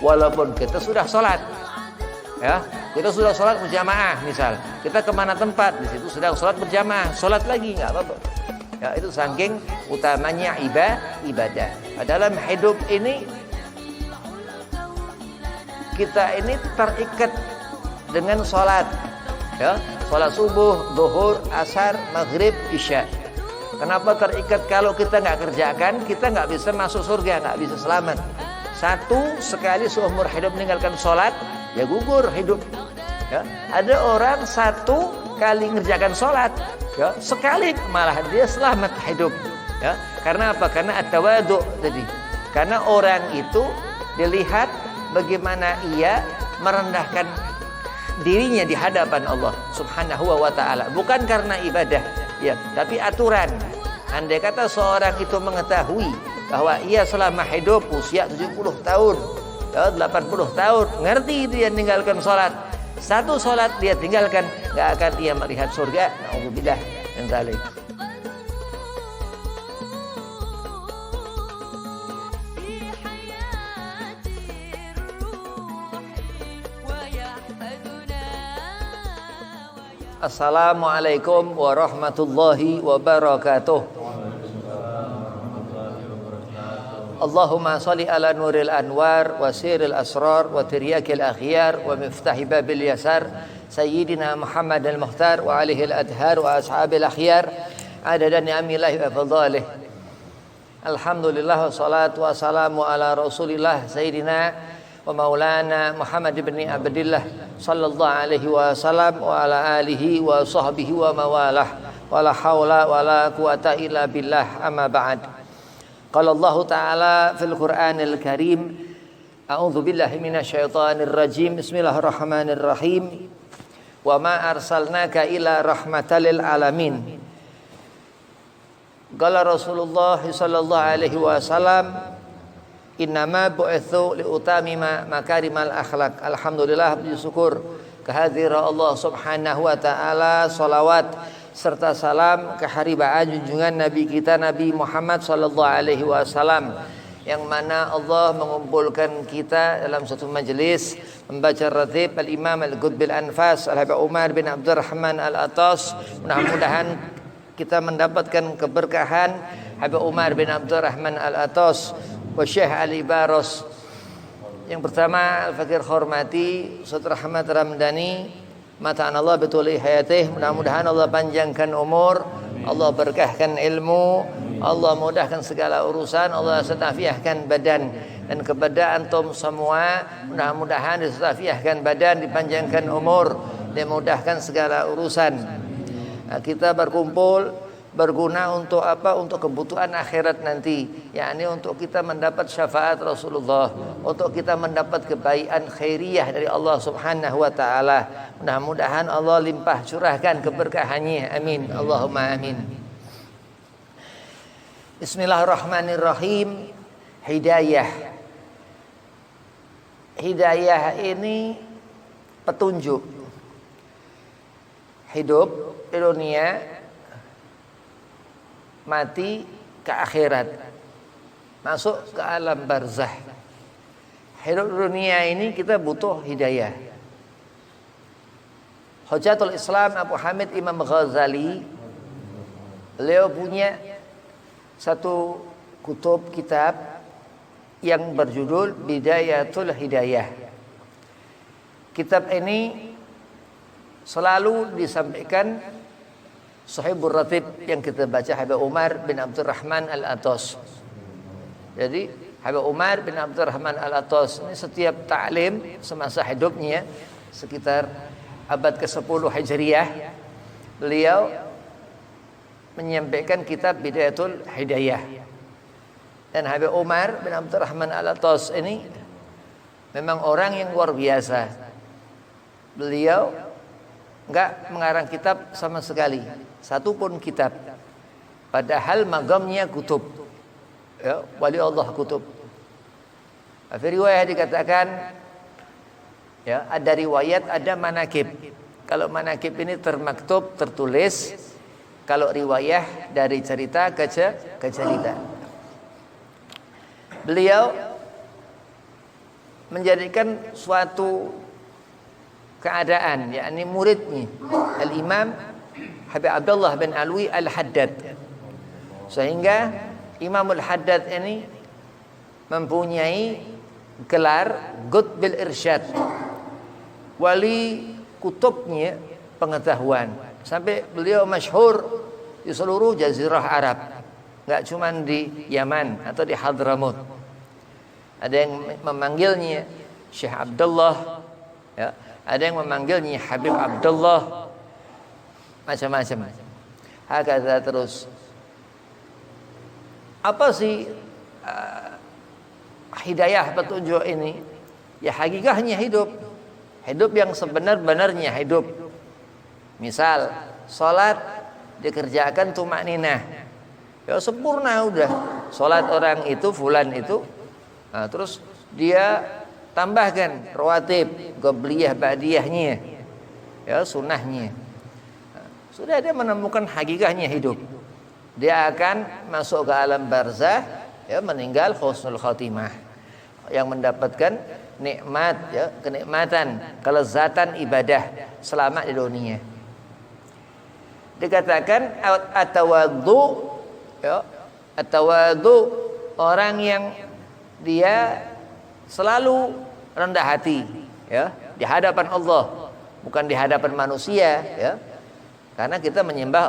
walaupun kita sudah sholat. Ya, kita sudah sholat berjamaah misal, kita kemana tempat di situ sedang sholat berjamaah, sholat lagi nggak apa-apa. Ya, itu saking utamanya ibadah. Dalam hidup ini kita ini terikat dengan sholat. Ya, sholat subuh, zuhur, asar, maghrib, isya. Kenapa terikat? Kalau kita nggak kerjakan, kita nggak bisa masuk surga, nggak bisa selamat. Satu sekali seumur hidup meninggalkan sholat, ya gugur hidup. Ya, ada orang satu kali ngerjakan sholat, ya sekali malah dia selamat hidup. Ya, karena apa? Karena at-tawadhu tadi. Karena orang itu dilihat bagaimana ia merendahkan dirinya di hadapan Allah Subhanahu wa ta'ala, bukan karena ibadah, ya, tapi aturan. Andai kata seorang itu mengetahui bahwa ia selama hidup usia 70 tahun, ya, 80 tahun, ngerti dia meninggalkan sholat, satu sholat dia tinggalkan, gak akan ia melihat surga. Na'udzubillah min dzalik. Assalamualaikum warahmatullahi wabarakatuh. Allahumma salli ala nuril anwar wa siril asrar wa tiryakil akhyar wa miftahi babil yasar sayyidina Muhammad al-Mukhtar wa alihi al-adhar wa ashabil akhyar adada ni'amillahi wa fadhalih. Alhamdulillah wassalatu wassalamu ala rasulillah sayyidina wa maulana Muhammad ibn Abdillah sallallahu alaihi wasallam wa ala alihi wa sahbihi wa mawalah wa la hawla wa la quwata illa billah, amma ba'd. Qala Allah Ta'ala fil Qur'anil Karim, a'udzu billahi minasyaitonir rajim, bismillahirrahmanirrahim, wa ma arsalnaka ila rahmatal lil alamin. Qala Rasulullah sallallahu alaihi wasallam, innama bu'itsu liutamima makarimal akhlak. Alhamdulillah, puji syukur kehadiran Allah Subhanahu wa ta'ala, salawat serta salam keharibaan junjungan Nabi kita Nabi Muhammad sallallahu alaihi wasallam, yang mana Allah mengumpulkan kita dalam satu majelis membaca ratib Al-Imam Al-Qutbil Anfas Al-Habib Umar bin Abdurrahman Al-Atas. Mudah-mudahan kita mendapatkan keberkahan Habib Umar bin Abdurrahman Al-Atas wa Syekh Ali Baros. Yang pertama, Al-Fakir hormati Ustaz Rahmat Ramdhani, mata'an Allah betuli hayatih. Mudah-mudahan Allah panjangkan umur, Allah berkahkan ilmu, Allah mudahkan segala urusan, Allah setafiahkan badan. Dan kepada antum semua, mudah-mudahan disetafiahkan badan, dipanjangkan umur, dimudahkan segala urusan. Nah, kita berkumpul berguna untuk apa? Untuk kebutuhan akhirat nanti, yakni untuk kita mendapat syafaat Rasulullah, untuk kita mendapat kebaikan khairiyah dari Allah Subhanahu wa ta'ala. Mudah-mudahan Allah limpah curahkan keberkahannya, amin, Allahumma amin. Bismillahirrahmanirrahim. Hidayah ini petunjuk. Hidup di dunia, mati ke akhirat, masuk ke alam barzah. Hidup dunia ini kita butuh hidayah. Hujatul Islam Abu Hamid Imam Ghazali, beliau punya satu kutub kitab yang berjudul Bidayatul Hidayah. Kitab ini selalu disampaikan Sahibur Ratib yang kita baca Habib Umar bin Abdurrahman Al-Atas. Jadi Habib Umar bin Abdurrahman Al-Atas ini setiap ta'lim semasa hidupnya, sekitar abad ke-10 Hijriyah, beliau menyampaikan kitab Bidayatul Hidayah. Dan Habib Umar bin Abdurrahman Al-Atas ini memang orang yang luar biasa. Beliau enggak mengarang kitab sama sekali, satu pun kitab. Padahal magamnya kutub, ya, wali Allah kutub. Di riwayat dikatakan, ya, ada riwayat, ada manakib. Kalau manakib ini termaktub, tertulis. Kalau riwayat dari cerita ke cerita. Beliau menjadikan suatu keadaan, yakni muridnya Al-Imam Habib Abdullah bin Alwi Al-Haddad. Sehingga Imam Al-Haddad ini mempunyai gelar Qutbil Irsyad, wali kutubnya pengetahuan, sampai beliau masyhur di seluruh jazirah Arab, enggak cuma di Yaman atau di Hadramut. Ada yang memanggilnya Syekh Abdullah, ya, ada yang memanggilnya Habib Abdullah, macam-macam. Hakadha terus. Apa sih hidayah petunjuk ini? Ya hakikatnya hidup yang sebenar-benarnya hidup. Misal salat dikerjakan tumak ninah, ya sempurna udah. Salat orang itu fulan itu, nah, terus dia tambahkan rawatib, qabliyah, ba'diyahnya, ya sunnahnya. Nah, sudah dia menemukan hakikatnya hidup. Dia akan masuk ke alam barzah, ya meninggal husnul khatimah, yang mendapatkan nikmat, ya kenikmatan, kelezatan ibadah selama di dunia. Dikatakan at-tawadhu, ya at-tawadhu, orang yang dia selalu rendah hati, ya di hadapan Allah, bukan di hadapan manusia, ya karena kita menyembah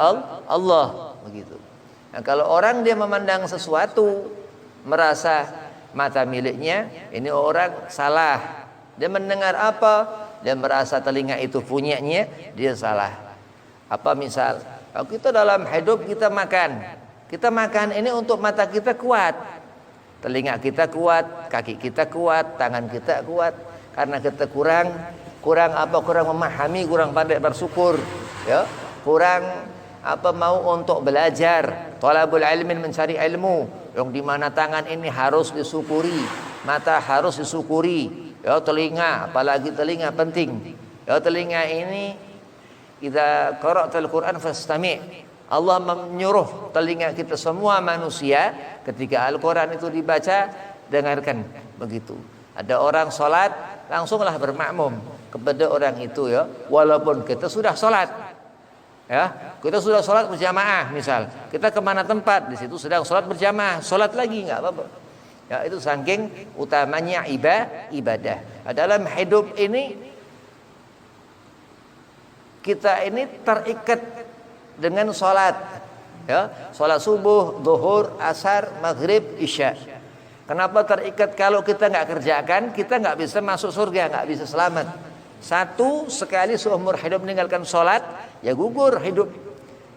Allah begitu. Nah, kalau orang dia memandang sesuatu merasa mata miliknya, ini orang salah. Dia mendengar apa, dia merasa telinga itu punyanya, dia salah. Apa misal, kalau kita dalam hidup kita makan ini untuk mata kita kuat, telinga kita kuat, kaki kita kuat, tangan kita kuat. Karena kita kurang memahami, kurang pandai bersyukur, ya, kurang mau untuk belajar, talabul ilmin, mencari ilmu, yang dimana tangan ini harus disyukuri, mata harus disyukuri, ya telinga, apalagi telinga penting, ya telinga ini idza qara'tal Qur'an fastami'. Allah menyuruh telinga kita semua manusia ketika Al-Qur'an itu dibaca, dengarkan begitu. Ada orang salat, langsunglah bermakmum kepada orang itu, ya walaupun kita sudah salat. Ya, kita sudah sholat berjamaah, misal kita kemana tempat, di situ sedang sholat berjamaah, sholat lagi nggak apa-apa. Ya, itu saking utamanya ibadah. Dalam hidup ini kita ini terikat dengan sholat, ya sholat subuh, zuhur, asar, maghrib, isya. Kenapa terikat? Kalau kita nggak kerjakan, kita nggak bisa masuk surga, nggak bisa selamat. Satu sekali seumur hidup meninggalkan sholat, ya gugur hidup.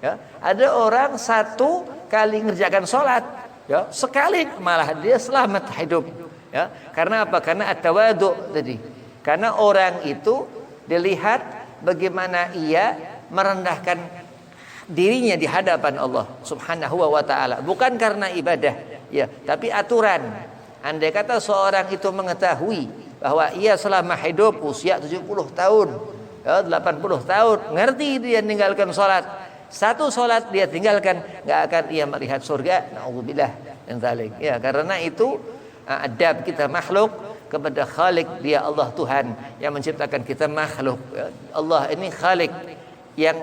Ya, ada orang satu kali mengerjakan sholat, ya sekali malah dia selamat hidup. Ya, karena apa? Karena at-tawadhu tadi. Karena orang itu dilihat bagaimana ia merendahkan dirinya di hadapan Allah Subhanahu wa taala, bukan karena ibadah, ya, tapi aturan. Andai kata seorang itu mengetahui bahwa ia selama hidup usia 70 tahun, ya, 80 tahun, ngerti dia meninggalkan sholat, satu sholat dia tinggalkan, nggak akan ia melihat surga. Na'udzubillah min dzalik. Ya, karena itu adab kita makhluk kepada Khalik, dia Allah Tuhan yang menciptakan kita makhluk. Ya, Allah ini Khalik yang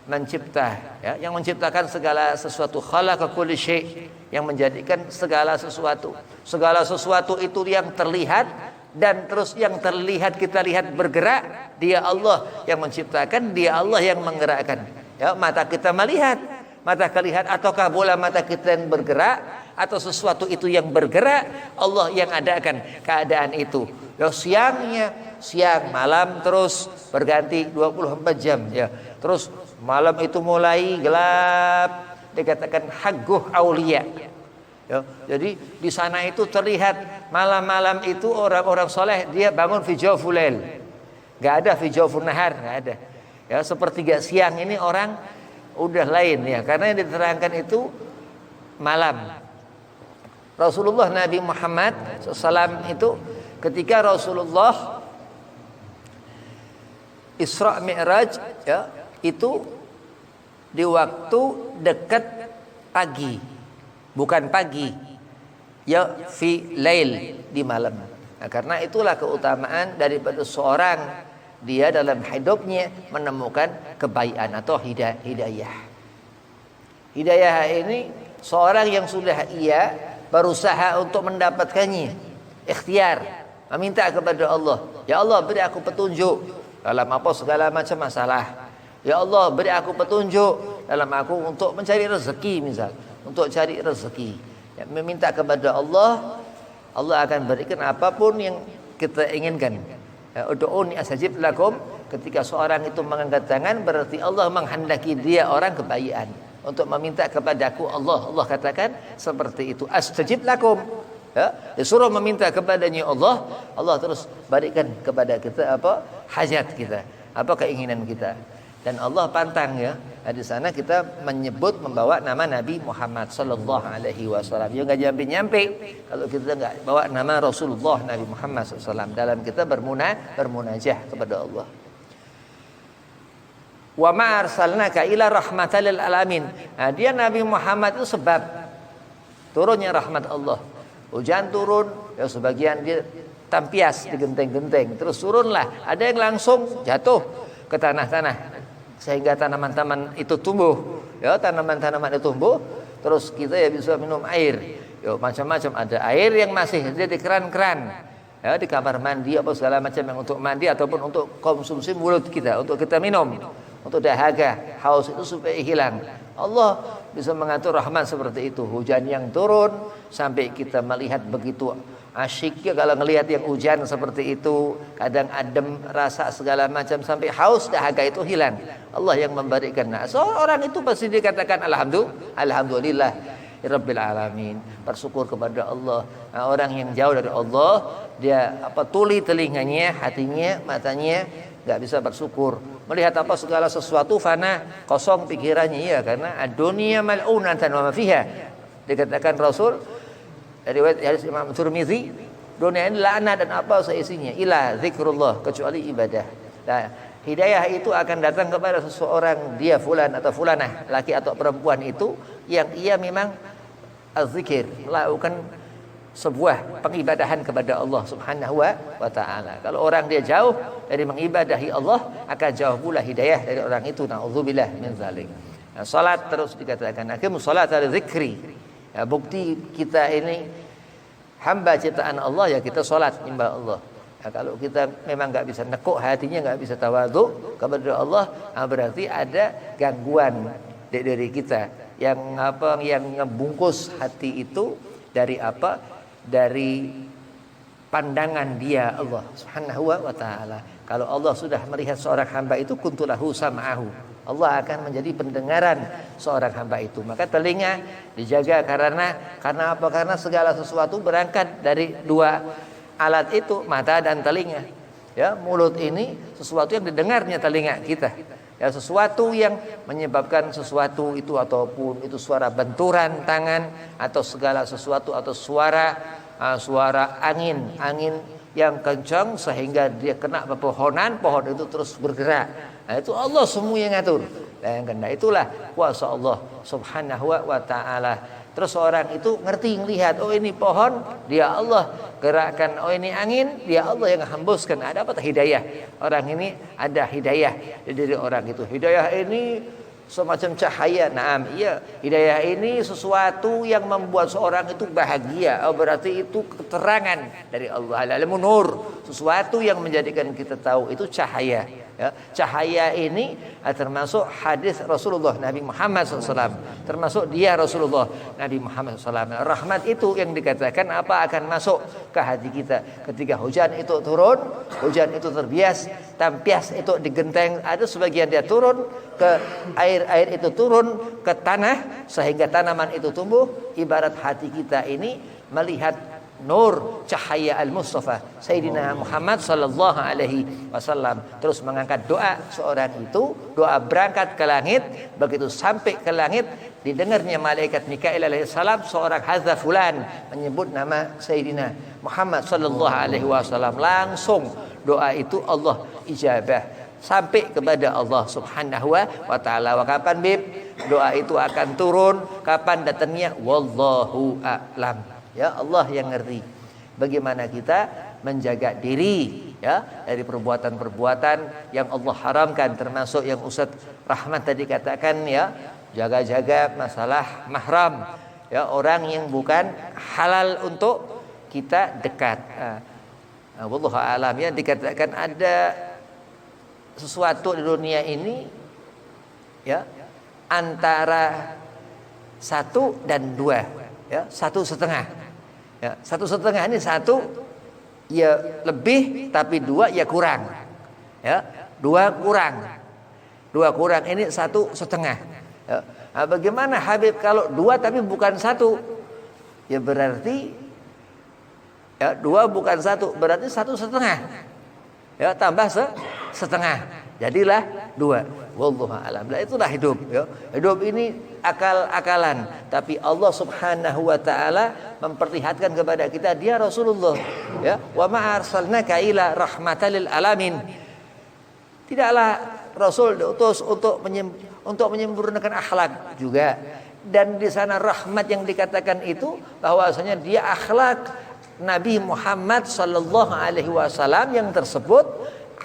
mencipta, ya, yang menciptakan segala sesuatu, khalaqa kulli syai', yang menjadikan segala sesuatu. Segala sesuatu itu yang terlihat dan terus yang terlihat kita lihat bergerak, dia Allah yang menciptakan, dia Allah yang menggerakkan. Ya, mata kita melihat, mata kelihat, ataukah bola mata kita yang bergerak atau sesuatu itu yang bergerak, Allah yang adakan keadaan itu. Ya, siang, malam terus berganti 24 jam, ya. Terus malam itu mulai gelap, dikatakan hagguh aulia. Ya, jadi di sana itu terlihat malam-malam itu orang-orang soleh dia bangun fi jawful lail. Enggak ada fi jawfun nahar, enggak ada. Ya, sepertiga siang ini orang udah lain, ya, karena yang diterangkan itu malam. Rasulullah Nabi Muhammad SAW itu ketika Rasulullah Isra Mi'raj, ya, itu di waktu dekat pagi, bukan pagi, ya fi lail, di malam. Nah, karena itulah keutamaan daripada seorang dia dalam hidupnya menemukan kebaikan atau hidayah. Hidayah ini seorang yang sudah ia berusaha untuk mendapatkannya, ikhtiar, meminta kepada Allah, ya Allah beri aku petunjuk dalam apa segala macam masalah. Ya Allah beri aku petunjuk dalam aku untuk mencari rezeki, misal untuk cari rezeki. Ya, meminta kepada Allah, Allah akan berikan apapun yang kita inginkan. Ud'uni astajib lakum. Ketika seorang itu mengangkat tangan, berarti Allah menghendaki dia orang kebaikan untuk meminta kepadaku Allah. Allah katakan seperti itu, astajib lakum. Ya, disuruh meminta kepadanya Allah, Allah terus berikan kepada kita apa hajat kita, apa keinginan kita. Dan Allah pantang ya. Di sana kita menyebut membawa nama Nabi Muhammad sallallahu alaihi wasallam. Ya enggak nyampe-nyampe kalau kita enggak bawa nama Rasulullah Nabi Muhammad sallallahu alaihi wasallam dalam kita bermunajah kepada Allah. Wa ma arsalnaka ila rahmatan lil alamin. Nah, dia Nabi Muhammad itu sebab turunnya rahmat Allah. Hujan turun, ya sebagian dia tampias di genteng-genteng, terus turunlah. Ada yang langsung jatuh ke tanah-tanah sehingga tanaman-tanaman itu tumbuh. Ya, tanaman-tanaman itu tumbuh, terus kita ya bisa minum air. Ya, macam-macam, ada air yang masih ada di keran-keran. Ya, di kamar mandi apa segala macam yang untuk mandi ataupun untuk konsumsi mulut kita, untuk kita minum, untuk dahaga, haus itu supaya hilang. Allah bisa mengatur rahmat seperti itu. Hujan yang turun sampai kita melihat begitu asyiknya kalau ngelihat yang hujan seperti itu, kadang adem rasa segala macam sampai haus dahaga itu hilang. Allah yang memberikan. Nah, seorang itu pasti dikatakan alhamdulillah rabbil alamin, bersyukur kepada Allah. Nah, orang yang jauh dari Allah, dia tuli telinganya, hatinya, matanya, enggak bisa bersyukur. Melihat apa segala sesuatu fana, kosong pikirannya, ya, karena dunia mal'unatan wa ma fiha. Dikatakan Rasul dari hadis Imam Tirmizi, dunia ini laknat dan apa seisinya, ila zikrullah, kecuali ibadah. Nah, hidayah itu akan datang kepada seseorang, dia fulan atau fulanah, laki atau perempuan itu yang ia memang azzikir, melakukan sebuah pengibadahan kepada Allah Subhanahu wa taala. Kalau orang dia jauh dari mengibadahi Allah, akan jauh pula hidayah dari orang itu. Nauzubillah min zalik. Nah, salat terus dikatakan aqimus salata li dzikri. Ya, bukti kita ini hamba ciptaan Allah, ya kita salat nyembah Allah. Nah, kalau kita memang enggak bisa nekuk hatinya, enggak bisa tawadhu kepada Allah, berarti ada gangguan dari kita yang ngebungkus hati itu dari apa? Dari pandangan dia Allah Subhanahu wa taala. Kalau Allah sudah melihat seorang hamba itu, kuntulahu sam'ahu, Allah akan menjadi pendengaran seorang hamba itu. Maka telinga dijaga karena apa? Karena segala sesuatu berangkat dari dua alat itu, mata dan telinga. Ya, mulut ini sesuatu yang didengarnya telinga kita. Ya, sesuatu yang menyebabkan sesuatu itu, ataupun itu suara benturan tangan atau segala sesuatu, atau suara angin yang kencang sehingga dia kena pepohonan, pohon itu terus bergerak. Nah, itu Allah semua yang ngatur. Dan karena itulah kuasa Allah Subhanahu wa taala. Terus orang itu ngerti, ngelihat, oh ini pohon, dia Allah gerakkan, oh ini angin, dia Allah yang hembuskan. Ada apa? Hidayah. Orang ini ada hidayah dari orang itu. Hidayah ini semacam cahaya. Naam, iya. Hidayah ini sesuatu yang membuat seorang itu bahagia. Oh, berarti itu keterangan dari Allah. Al-ilmu nur, sesuatu yang menjadikan kita tahu itu cahaya. Ya, cahaya ini termasuk hadis Rasulullah Nabi Muhammad SAW, termasuk dia Rasulullah Nabi Muhammad SAW. Rahmat itu yang dikatakan apa akan masuk ke hati kita ketika hujan itu turun, hujan itu terbias, tampias itu digenteng, ada sebagian dia turun ke air itu turun ke tanah sehingga tanaman itu tumbuh. Ibarat hati kita ini melihat nur cahaya al-Mustafa Sayyidina Muhammad sallallahu alaihi wasallam. Terus mengangkat doa seorang itu, doa berangkat ke langit, begitu sampai ke langit didengarnya malaikat Mikail alaihi salam, seorang hadza fulan, menyebut nama Sayyidina Muhammad sallallahu alaihi wasallam, langsung doa itu Allah ijabah sampai kepada Allah Subhanahu wa taala. Wa kapan bib doa itu akan turun, kapan datangnya, wallahu a'lam. Ya, Allah yang ngerti. Bagaimana kita menjaga diri ya dari perbuatan-perbuatan yang Allah haramkan, termasuk yang Ustaz Rahmat tadi katakan ya, jaga-jaga masalah mahram ya, orang yang bukan halal untuk kita dekat. Wallahu a'lam ya, dikatakan ada sesuatu di dunia ini ya antara 1 dan 2 ya, 1,5 ya, 1,5 ini 1 ya lebih, tapi 2 ya kurang ya, 2 kurang ini 1,5 ya. Nah, bagaimana Habib kalau 2 tapi bukan 1? Ya berarti ya 2 bukan 1, berarti 1,5 ya, tambah setengah jadilah 2. Wallahu a'lam. Nah, itulah hidup ya. Hidup ini akal-akalan, tapi Allah Subhanahu wa taala memperlihatkan kepada kita dia Rasulullah ya, wa ma arsalnaka ila rahmatan lil alamin. Tidaklah Rasul diutus untuk menyempurnakan akhlak juga, dan di sana rahmat yang dikatakan itu bahwasanya dia akhlak Nabi Muhammad sallallahu alaihi wasallam yang tersebut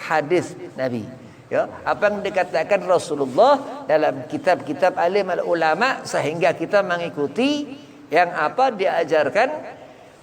hadis Nabi. Ya, apa yang dikatakan Rasulullah dalam kitab-kitab alim al-ulama, sehingga kita mengikuti yang apa diajarkan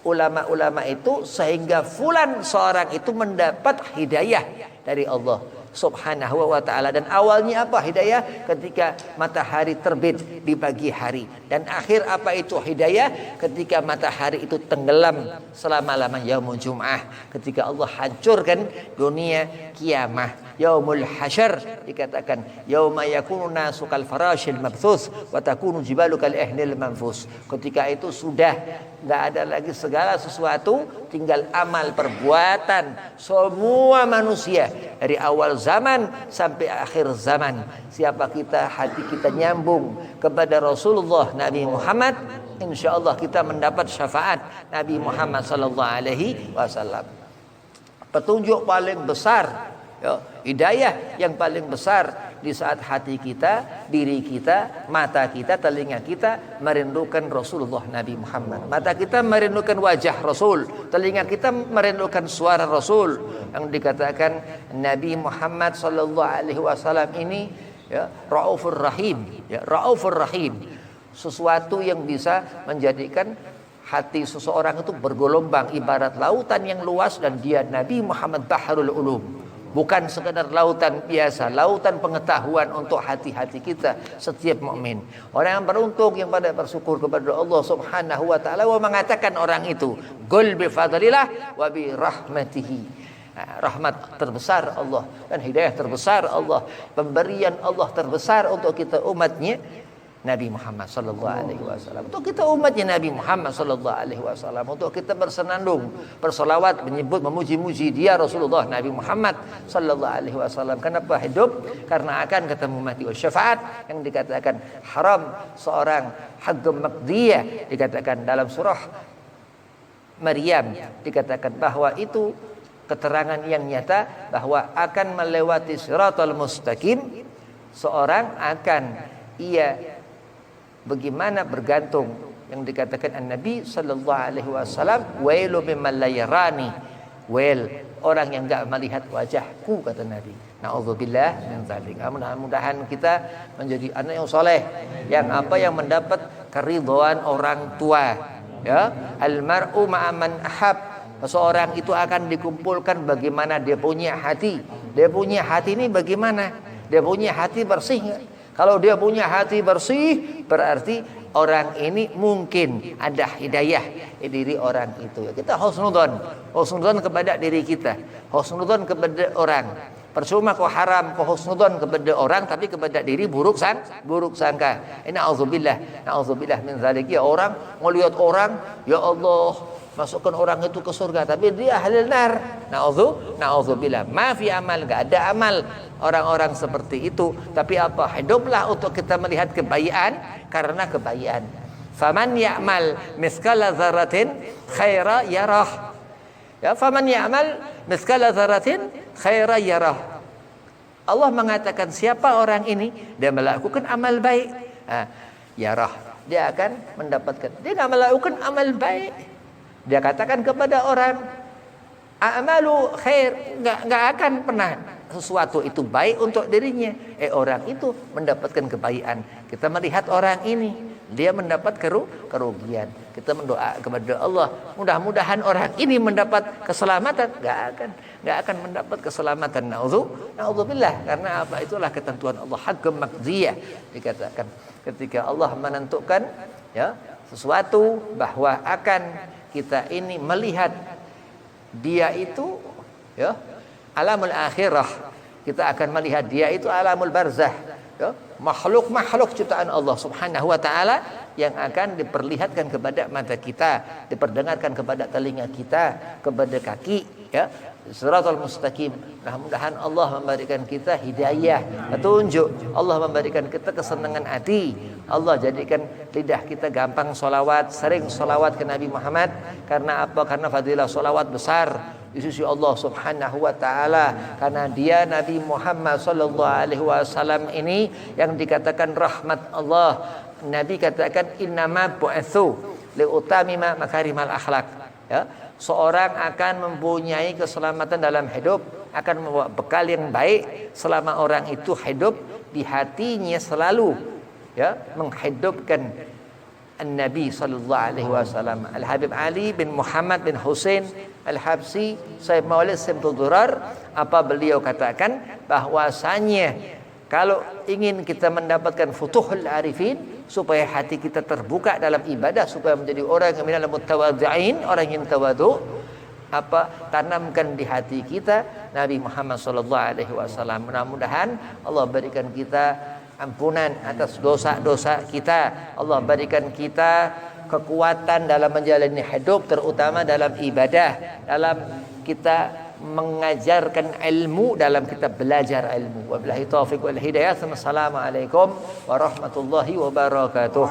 ulama-ulama itu, sehingga fulan seorang itu mendapat hidayah dari Allah Subhanahu wa ta'ala. Dan awalnya apa hidayah? Ketika matahari terbit di pagi hari. Dan akhir apa itu hidayah? Ketika matahari itu tenggelam selama-lamanya, yaumul jum'ah, ketika Allah hancurkan dunia kiamah. Yaumul hasyr dikatakan yauma yakunu nasu kal farashil mabthus wa takunu jibalu kal ihnil manfus. Ketika itu sudah enggak ada lagi segala sesuatu, tinggal amal perbuatan semua manusia dari awal zaman sampai akhir zaman. Siapa kita, hati kita nyambung kepada Rasulullah Nabi Muhammad, insyaallah kita mendapat syafaat Nabi Muhammad sallallahu alaihi wasallam. Petunjuk paling besar ya, hidayah yang paling besar di saat hati kita, diri kita, mata kita, telinga kita merindukan Rasulullah Nabi Muhammad. Mata kita merindukan wajah Rasul, telinga kita merindukan suara Rasul. Yang dikatakan Nabi Muhammad sallallahu alaihi wasallam ini ya, Raufur Rahim, ya, Raufur Rahim. Sesuatu yang bisa menjadikan hati seseorang itu bergelombang ibarat lautan yang luas, dan dia Nabi Muhammad Bahrul Ulum. Bukan sekadar lautan biasa, lautan pengetahuan untuk hati-hati kita setiap mukmin. Orang yang beruntung, yang pada bersyukur kepada Allah Subhanahu wa taala, wa mengatakan orang itu qul bi fadlillah wa bi rahmatihi. Rahmat terbesar Allah dan hidayah terbesar Allah, pemberian Allah terbesar untuk kita umatnya Nabi Muhammad sallallahu alaihi wasallam. Untuk kita umatnya Nabi Muhammad sallallahu alaihi wasallam, untuk kita bersenandung, bersolawat, menyebut, memuji-muji dia Rasulullah Nabi Muhammad sallallahu alaihi wasallam. Kenapa hidup? Karena akan ketemu mati. Syafaat yang dikatakan haram seorang haddum maqdiyah, dikatakan dalam surah Maryam, dikatakan bahwa itu keterangan yang nyata bahwa akan melewati siratal mustaqim, seorang akan ia bagaimana bergantung, yang dikatakan Nabi sallallahu alaihi wasallam, wailu mimman la yarani, wail orang yang enggak melihat wajahku, kata Nabi. Nauzubillah min dzalik. Mudah-mudahan kita menjadi anak yang soleh, yang apa, yang mendapat keridhaan orang tua ya. Al mar'u ma'a man ahab. Seseorang itu akan dikumpulkan bagaimana dia punya hati. Dia punya hati ini bagaimana? Dia punya hati bersih enggak? Kalau dia punya hati bersih, berarti orang ini mungkin ada hidayah di diri orang itu. Kita husnudzon kepada diri kita, husnudzon kepada orang. Percuma kau haram, kau husnudzon kepada orang, tapi kepada diri buruk sangka. Na'udzubillah min dzalik. Ya, orang melihat orang, ya Allah, masukkan orang itu ke surga, tapi dia ahli nar. Na'udzubillah. Ma fi amal, enggak ada amal orang-orang seperti itu. Tapi apa? Hiduplah untuk kita melihat kebaikan karena kebaikan. Faman ya'mal miskala dzarratin khaira yarah. Ya, faman ya'mal miskala dzarratin khaira yarah. Allah mengatakan siapa orang ini, dia melakukan amal baik, yarah, dia akan mendapatkan. Dia enggak melakukan amal baik, dia katakan kepada orang, A'malu khair, nggak akan pernah sesuatu itu baik untuk dirinya. Orang itu mendapatkan kebaikan. Kita melihat orang ini, dia mendapat kerugian. Kita mendoa kepada Allah, mudah-mudahan orang ini mendapat keselamatan. Nggak akan mendapat keselamatan. Na'udzubillah. Karena apa? Itulah ketentuan Allah. Hakim maqdiyah dikatakan. Ketika Allah menentukan ya sesuatu bahwa akan kita ini melihat dia itu ya alamul akhirah, kita akan melihat dia itu alamul barzah ya, makhluk ciptaan Allah Subhanahu wa taala yang akan diperlihatkan kepada mata kita, diperdengarkan kepada telinga kita, kepada kaki ya, Shiratal mustaqim. Mudah-mudahan Allah memberikan kita hidayah, petunjuk. Allah memberikan kita kesenangan hati. Allah jadikan lidah kita gampang solawat, sering solawat ke Nabi Muhammad. Karena apa? Karena fadilah solawat besar di sisi Allah Subhanahu wa taala. Karena dia Nabi Muhammad sallallahu alaihi wasallam ini yang dikatakan rahmat Allah. Nabi katakan innama bu'itsu liutamima makarimal akhlak ya. Seorang akan mempunyai keselamatan dalam hidup, akan membawa bekal yang baik selama orang itu hidup di hatinya selalu ya menghidupkan Nabi sallallahu alaihi wasallam. Al Habib Ali bin Muhammad bin Husain Al Habsi Sayyid Maulid Simtul Durar, apa beliau katakan bahwasanya kalau ingin kita mendapatkan futuhul arifin, supaya hati kita terbuka dalam ibadah, supaya menjadi orang yang minal mutawadhi'in, orang yang tawadu, apa? Tanamkan di hati kita Nabi Muhammad sallallahu alaihi wasallam. Mudah-mudahan Allah berikan kita ampunan atas dosa-dosa kita. Allah berikan kita kekuatan dalam menjalani hidup, terutama dalam ibadah, dalam kita mengajarkan ilmu, dalam kita belajar ilmu. Wabillahi taufiq wal hidayah. Assalamualaikum warahmatullahi wabarakatuh.